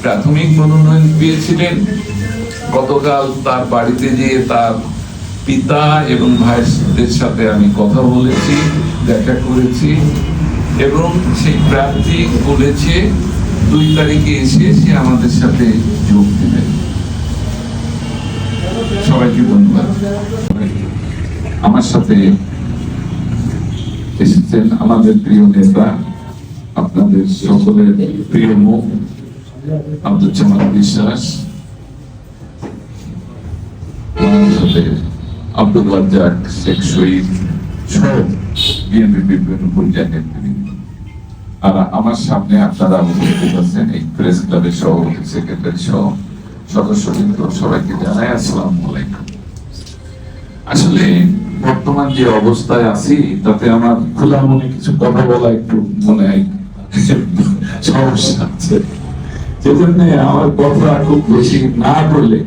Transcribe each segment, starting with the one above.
প্রাথমিক মনোনয়ন পেয়েছিলেন। গতকাল তার বাড়িতে যেয়ে তার পিতা এবং ভাইদের সাথে আমি কথা বলেছি, দেখা করেছি এবং সেই প্রার্থী বলেছে 2 তারিখে এসে সে আমাদের সাথে যোগ দেবেন। সবাইকে ধন্যবাদ। আমার সাথে এসেছেন আমাদের প্রিয় নেতা, আপনাদের সকলের প্রিয় মুখ আব্দুল জামাল বিশ্বাস, আব্দুল রাজ্জাক, শেখ শহীদ সহ বিএনপি বিভিন্ন পর্যায়ের নেতৃবৃন্দ। আর আমার সামনে আপনারা উপস্থিত আছেন এই প্রেস ক্লাবের সভাপতি, সেক্রেটারি সহ সদস্যবৃন্দ, সবাইকে জানাই আসসালামু আলাইকুম। আসলে বর্তমান যে অবস্থায় আছি তাতে আমার খোলা মনে কিছু কথা বলা একটু মনে হয় সমস্যা আছে, সেজন্য আমার কথা খুব বেশি না বলে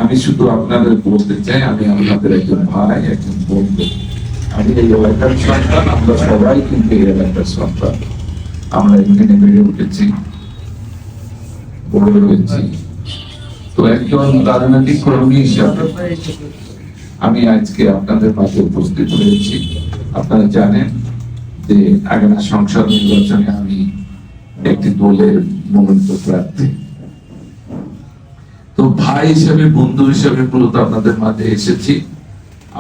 আমি শুধু আপনাদের বলতে চাই, আমি আপনাদের একজন ভাই, একজন বন্ধু। আমি এই এলাকার সন্তান, আমরা সবাই কিন্তু এই এলাকার সন্তান। আমরা এখানে বেড়ে উঠেছি, বড় হয়েছি। তো একজন রাজনৈতিক কর্মী হিসাবে আমি আজকে আপনাদের মাঝে উপস্থিত হয়েছি। আপনারা জানেন যে আগামী সংসদ নির্বাচনে আমি একটি দলের মনোনীত প্রার্থী। তো ভাই হিসেবে, বন্ধু হিসেবে মূলত আপনাদের মাঝে এসেছি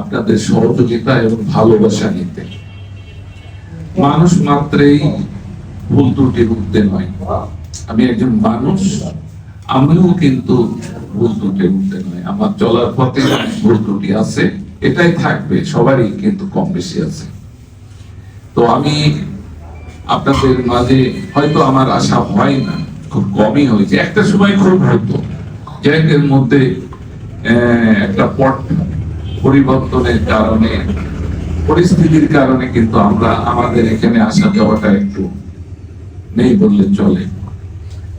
আপনাদের সহযোগিতা এবং ভালোবাসা নিতে। মানুষ মাত্রেই ভুল ত্রুটির ঊর্ধ্বে নয়। আমি একজন মানুষ, আমিও কিন্তু ভুল ত্রুটির ঊর্ধ্বে নয়। আমার চলার পথে ভুল ত্রুটি আছে, এটাই থাকবে, সবারই কিন্তু কম বেশি আছে। তো আমি আপনাদের মাঝে হয়তো আমার আশা হয় না, খুব কমই হয়েছে। একটা সময় খুব হতো, এর মধ্যে একটা পট পরিবর্তনের কারণে, পরিস্থিতির কারণে কিন্তু আমরা আমাদের এখানে আসা যাওয়াটা একটু নেই বললে চলে।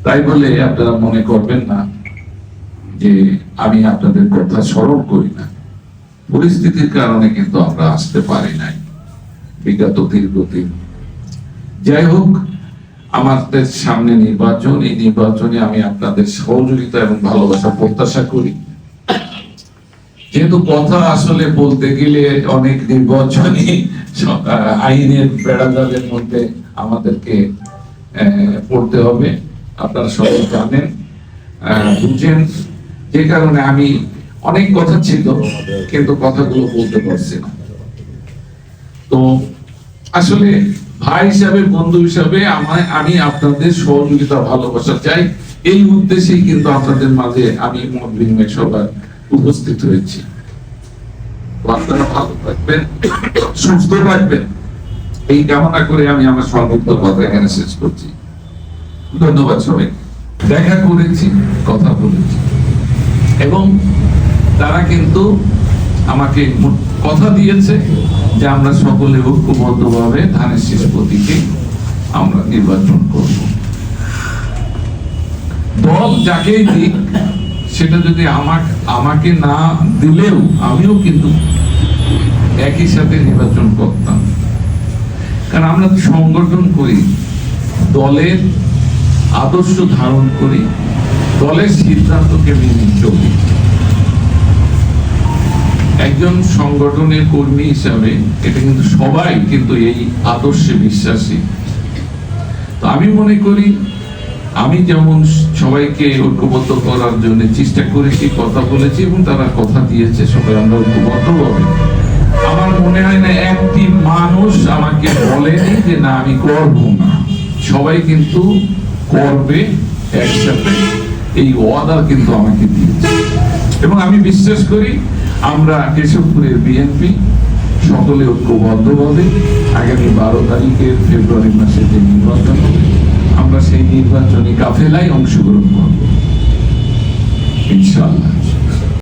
তাই বলে আপনারা মনে করবেন না যে আমি আপনাদের কথা স্মরণ করি না। পরিস্থিতির কারণে কিন্তু আমরা আসতে পারি নাই বিগত দীর্ঘদিন। যাই হোক, আমাদের সামনে নির্বাচন, এই নির্বাচনে আমি আপনাদের সহযোগিতা এবং ভালোবাসা প্রত্যাশা করি। যেহেতু কথা আসলে বলতে গেলে অনেক নির্বাচনী আইনের বেড়াজালের মধ্যে আমাদেরকে পড়তে হবে, আপনারা সবাই জানেন, বুঝেন। যে কারণে আমি অনেক কথা ছিল কিন্তু কথাগুলো বলতে পারছি না। তো আসলে ভাই হিসাবে, বন্ধু হিসাবে আমি আপনাদের সহযোগিতা ভালোবাসা চাই। এই উদ্দেশ্যেই কিন্তু আপনাদের মাঝে আমি মত বিনিময় সভায় উপস্থিত হয়েছি। আপনারা ভালো থাকবেন, সুস্থ থাকবেন, এই কামনা করে আমি আমার সংক্ষিপ্ত কথা এখানে শেষ করছি। ধন্যবাদ সবাই। দেখা করেছি, কথা বলেছি এবং তারা কিন্তু আমাকে কথা দিয়েছে যে আমরা সকলে ঐক্যবদ্ধভাবে ধানের শীষ প্রতীকে আমরা নির্বাচন করব। দল যাকেই দিক, সেটা যদি আমাকে না দিলেও আমিও কিন্তু একই সাথে নির্বাচন করতাম। কারণ আমরা সংগঠন করি, দলের আদর্শ ধারণ করি, দলের সিদ্ধান্তকে মেনে চলি। একজন সংগঠনের কর্মী হিসাবে এটা কিন্তু সবাই কিন্তু এই আদর্শে বিশ্বাসী। তো আমি মনে করি আমি যেমন সবাইকে ঐক্যবদ্ধ করার জন্য চেষ্টা করেছি, কথা বলেছি এবং তারা কথা দিয়েছে, সবাই আমরা ঐক্যবদ্ধ হবে। আমার মনে হয় না একটি মানুষ আমাকে বলেনি যে না আমি করব না। সবাই কিন্তু করবে একসাথে, এই ওয়াদা কিন্তু আমাকে দিয়েছে। এবং আমি বিশ্বাস করি আমরা কেশবপুরের বিএনপি সকলে ঐক্যবদ্ধভাবে আগামী 12 তারিখের ফেব্রুয়ারি মাসে যে নির্বাচন হবে, আমরা সেই নির্বাচনী কাফেলায় অংশগ্রহণ করব ইনশাআল্লাহ।